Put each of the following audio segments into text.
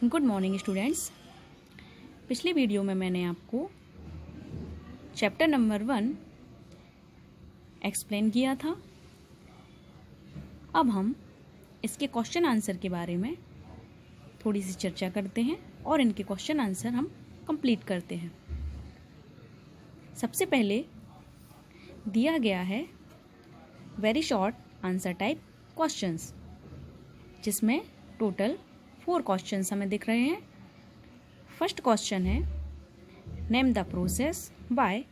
Good morning students. पिछले video में मैंने आपको चैप्टर नंबर 1 एक्सप्लेन किया था। अब हम इसके क्वेश्चन आंसर के बारे में थोड़ी सी चर्चा करते हैं और इनके क्वेश्चन आंसर हम कंप्लीट करते हैं। सबसे पहले दिया गया है very short answer type questions, जिसमें टोटल 4 क्वेश्चंस हमें दिख रहे हैं। फर्स्ट क्वेश्चन है name the process by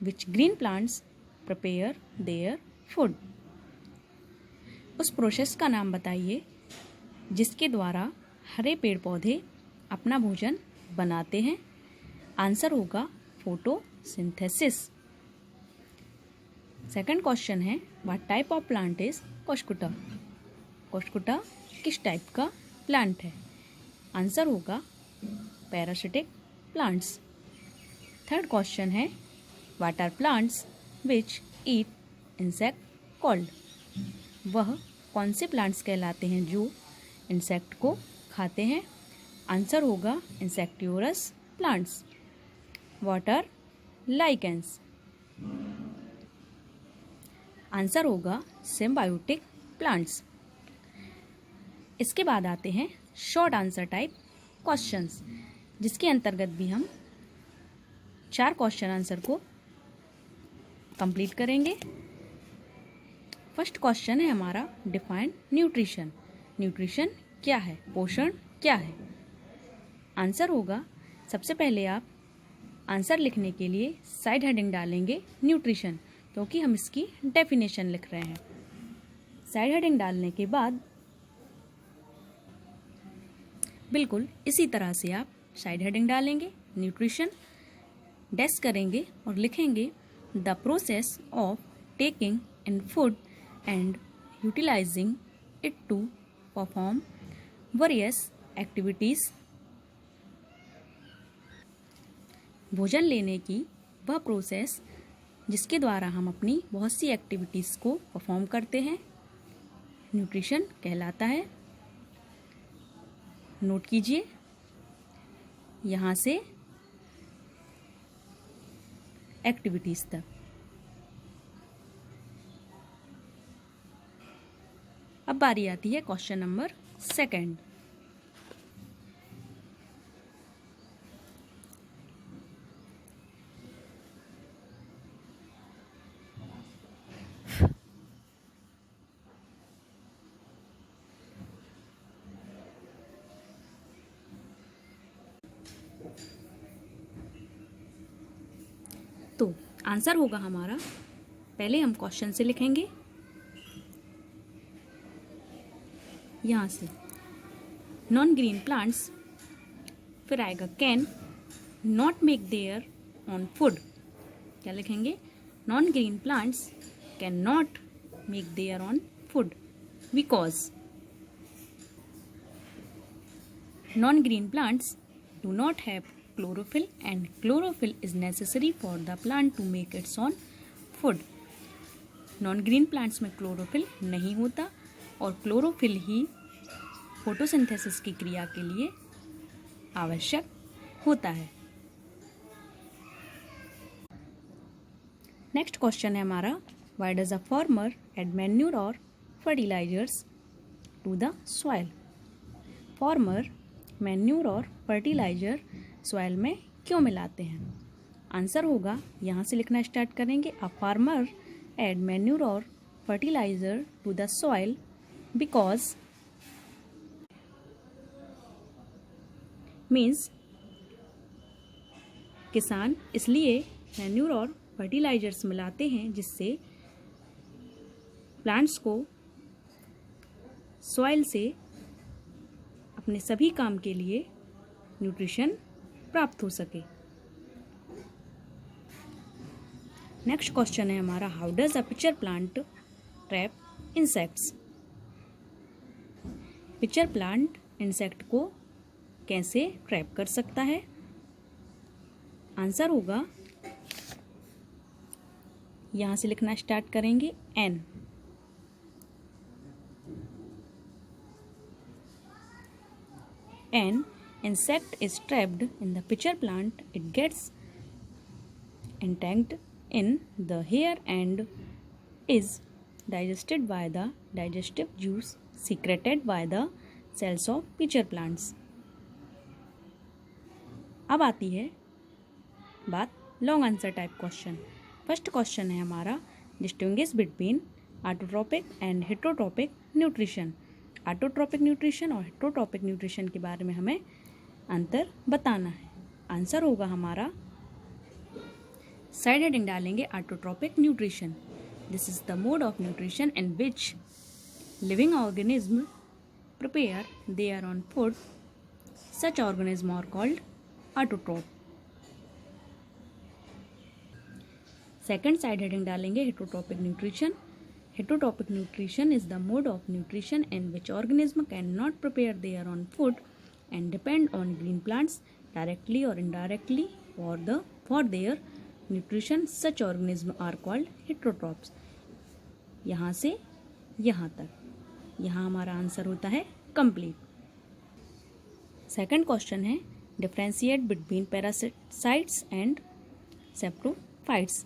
which green plants prepare their food. उस प्रोसेस का नाम बताइए जिसके द्वारा हरे पेड़ पौधे अपना भोजन बनाते हैं। आंसर होगा फोटोसिंथेसिस। सेकंड क्वेश्चन है what type of plant is cuscuta. Cuscuta किस टाइप का प्लांट है? आंसर होगा पैरासिटिक प्लांट्स। थर्ड क्वेश्चन है what are plants which eat insect called. वह कौन से प्लांट्स कहलाते हैं जो इंसेक्ट को खाते हैं? आंसर होगा insectivorous plants. What are lichens. Answer होगा सिम्बायोटिक प्लांट्स। इसके बाद आते हैं शॉर्ट आंसर टाइप क्वेश्चंस, जिसके अंतर्गत भी हम 4 क्वेश्चन आंसर को कंप्लीट करेंगे। फर्स्ट क्वेश्चन है हमारा डिफाइन न्यूट्रिशन। न्यूट्रिशन क्या है? पोषण क्या है? आंसर होगा, सबसे पहले आप आंसर लिखने के लिए साइड हेडिंग डालेंगे न्यूट्रिशन, क्योंकि हम इसकी डेफिनेशन लिख रहे हैं। साइड हेडिंग डालने के बाद बिल्कुल इसी तरह से आप साइड हेडिंग डालेंगे न्यूट्रिशन, डैश करेंगे और लिखेंगे the process of taking in food and utilising it to perform various activities. भोजन लेने की वह प्रोसेस जिसके द्वारा हम अपनी बहुत सी एक्टिविटीज़ को परफॉर्म करते हैं, न्यूट्रिशन कहलाता है। नोट कीजिए, यहाँ से एक्टिविटीज़ तक। अब बारी आती है क्वेश्चन नंबर 2। तो आंसर होगा हमारा, पहले हम क्वेश्चन से लिखेंगे, यहाँ से नॉन ग्रीन प्लांट्स, फिर आएगा can not make their own food. क्या लिखेंगे? Non green plants can not make their own food because non green plants do not have chlorophyll and chlorophyll is necessary for the plant to make its own food। Non green plants में chlorophyll नहीं होता और chlorophyll ही photosynthesis की क्रिया के लिए आवश्यक होता है। नेक्स्ट क्वेश्चन है हमारा why does a farmer add manure और fertilizers to the soil. Farmer manure और फर्टिलाइजर सॉइल में क्यों मिलाते हैं? आंसर होगा, यहाँ से लिखना स्टार्ट करेंगे, अ फार्मर ऐड मैन्यूर और fertiliser to the soil because means किसान इसलिए मैन्यूर और फर्टिलाइजर्स मिलाते हैं जिससे प्लांट्स को सॉइल से अपने सभी काम के लिए न्यूट्रिशन प्राप्त हो सके। नेक्स्ट क्वेश्चन है हमारा how does a pitcher plant trap insects. Pitcher plant insect को कैसे ट्रैप कर सकता है? आंसर होगा, यहाँ से लिखना स्टार्ट करेंगे an. An insect is trapped in the pitcher plant, it gets entangled in the hair and is digested by the digestive juice secreted by the cells of pitcher plants. अब आती है बात long answer type question. First question है हमारा distinguish between autotrophic and heterotrophic nutrition. Autotrophic nutrition और heterotrophic nutrition के बारे में हमें अंतर बताना है। आंसर होगा हमारा, साइड हेडिंग डालेंगे autotrophic nutrition. This is the mode of nutrition in which living organism prepare their own food. Such organism are called autotroph. Second side heading डालेंगे heterotrophic nutrition. Heterotrophic nutrition is the mode of nutrition in which organism can not prepare their own food and depend on green plants directly or indirectly for their nutrition. Such organisms are called heterotrophs. यहाँ से यहाँ तक, यहाँ हमारा answer होता है complete. Second question है differentiate between parasites and saprophytes.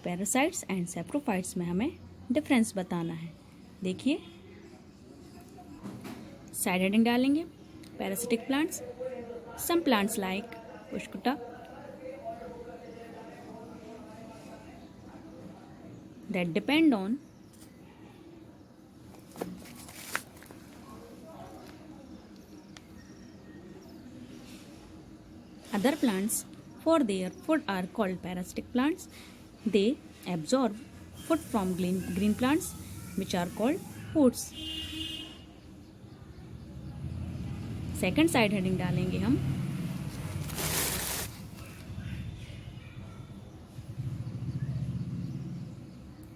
Parasites and saprophytes में हमें डिफरेंस बताना है। देखिए, साइड हेडिंग डालेंगे parasitic plants. Some plants like Pushkuta that depend on other plants for their food are called parasitic plants. They absorb food from green plants which are called foods. Second side heading डालेंगे हम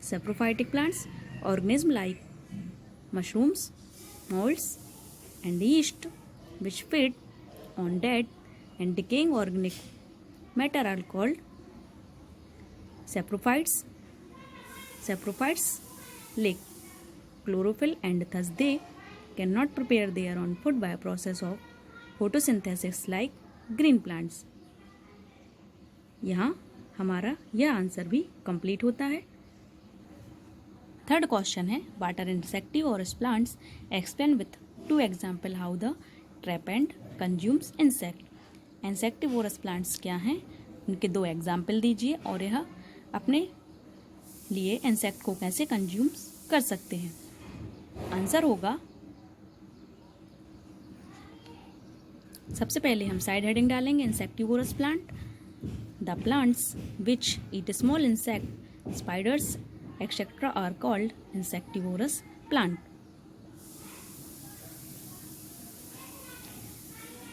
saprophytic plants. Organism like mushrooms, moulds and yeast which feed on dead and decaying organic matter are called saprophytes. Saprophytes lack chlorophyll and thus they cannot prepare their own food by a process of photosynthesis like green plants. यहाँ हमारा यह answer भी complete होता है। Third question है what are insectivorous plants, explain with 2 example how the trap and consumes insect. Insectivorous plants क्या हैं, उनके 2 एग्जाम्पल दीजिए और यह अपने लिए इंसेक्ट को कैसे कंज्यूम्स कर सकते हैं। आंसर होगा, सबसे पहले हम साइड हेडिंग डालेंगे insectivorous plant. The plants which eat small insect, spiders etcetera are called insectivorous plant.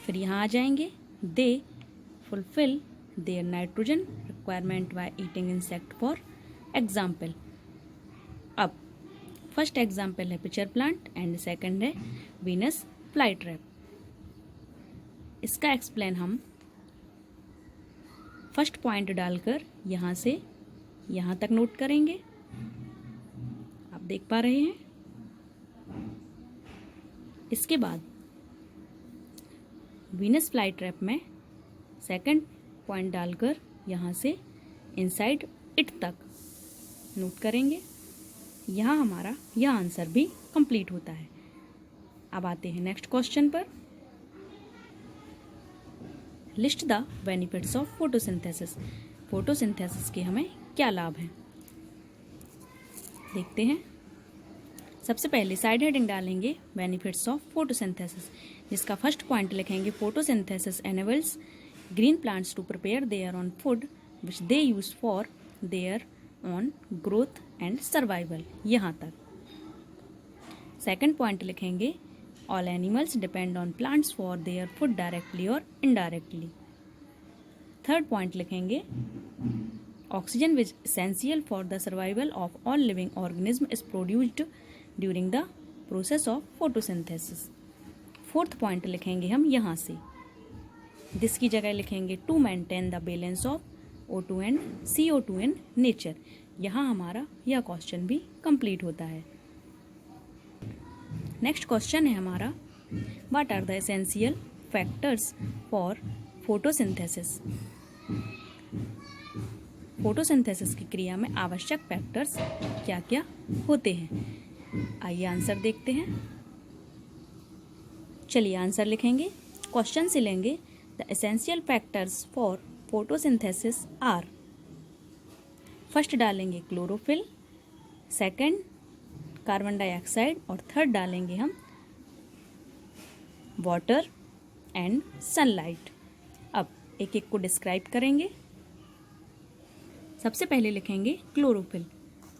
फिर यहाँ आ जाएंगे, they fulfil their nitrogen requirement by eating insect for example. अब फर्स्ट एग्जाम्पल है पिचर प्लांट एंड सेकंड है Venus fly trap. इसका explain हम first point डालकर यहाँ से यहाँ तक नोट करेंगे। आप देख पा रहे हैं। इसके बाद वीनस फ्लाई ट्रैप में सेकंड पॉइंट डालकर यहाँ से इनसाइड इट तक नोट करेंगे। यहाँ हमारा यह आंसर भी कंप्लीट होता है। अब आते हैं नेक्स्ट क्वेश्चन पर। List the benefits of photosynthesis. Photosynthesis के हमें क्या लाभ हैं, देखते हैं। सबसे पहले साइड हेडिंग डालेंगे बेनिफिट्स ऑफ फोटोसिंथेसिस, जिसका फर्स्ट पॉइंट लिखेंगे photosynthesis enables green plants to prepare their own food which they use for their own growth and survival. यहाँ तक। सेकंड पॉइंट लिखेंगे all animals depend on plants for their food directly और indirectly. Third point लिखेंगे oxygen which essential for the survival of all living organism is produced during the process of photosynthesis. Fourth point लिखेंगे हम यहाँ से, this की जगह लिखेंगे to maintain the balance of O2 and CO2 in nature. यहाँ हमारा यह क्वेश्चन भी कंप्लीट होता है। नेक्स्ट क्वेश्चन है हमारा what are the essential factors for photosynthesis. Photosynthesis की क्रिया में आवश्यक फैक्टर्स क्या क्या होते हैं? आइए आंसर देखते हैं। चलिए आंसर लिखेंगे। क्वेश्चन से लेंगे the essential factors for photosynthesis are. First डालेंगे क्लोरोफिल, सेकंड कार्बन डाइऑक्साइड और थर्ड डालेंगे हम वाटर एंड सनलाइट। अब एक एक को डिस्क्राइब करेंगे। सबसे पहले लिखेंगे क्लोरोफिल।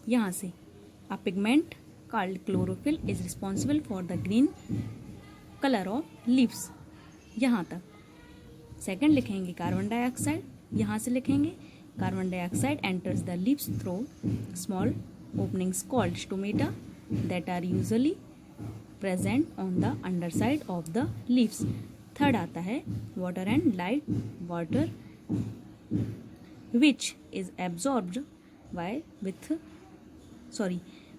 यहाँ से a pigment called chlorophyll is responsible for the green colour of leaves, यहाँ तक। सेकंड लिखेंगे कार्बन डाइऑक्साइड। यहाँ से लिखेंगे carbon dioxide enters the leaves through small openings called stomata that are usually present on the underside of the leaves. Third आता है water and light. Water which is absorbed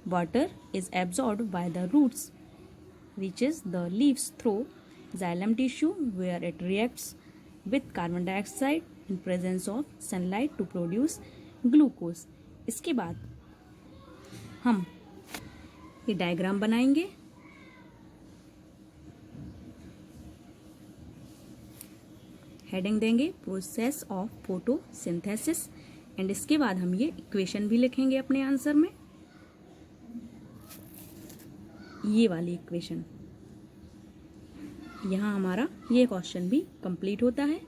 water is absorbed by the roots, reaches the leaves through xylem tissue where it reacts with carbon dioxide in presence of sunlight to produce glucose। इसके बाद हम ये diagram बनाएंगे। Heading देंगे process of photosynthesis and इसके बाद हम ये इक्वेशन भी लिखेंगे अपने आंसर में, ये वाली इक्वेशन। यहाँ हमारा ये क्वेश्चन भी कंप्लीट होता है।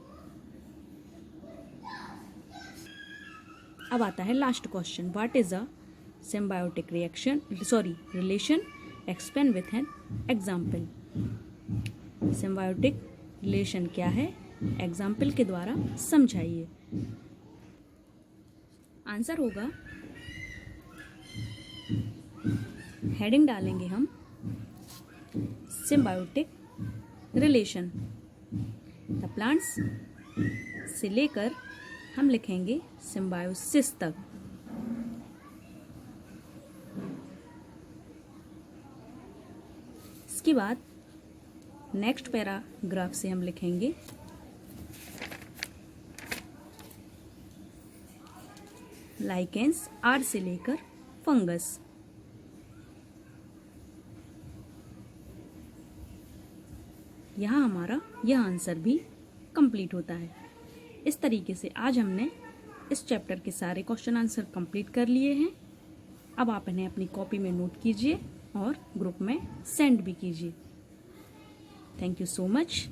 अब आता है last question, what is a symbiotic relation, explain with an example. Symbiotic relation क्या है, एग्जाम्पल के द्वारा समझाइए। आंसर होगा, हेडिंग डालेंगे हम सिम्बायोटिक रिलेशन। द प्लांट्स से लेकर हम लिखेंगे सिम्बायोसिस तक। इसके बाद नेक्स्ट पैराग्राफ से हम लिखेंगे लाइकेंस आर से लेकर फंगस। यहाँ हमारा यह आंसर भी कंप्लीट होता है। इस तरीके से आज हमने इस चैप्टर के सारे क्वेश्चन आंसर कंप्लीट कर लिए हैं। अब आप इन्हें अपनी कॉपी में नोट कीजिए और ग्रुप में सेंड भी कीजिए। Thank you so much.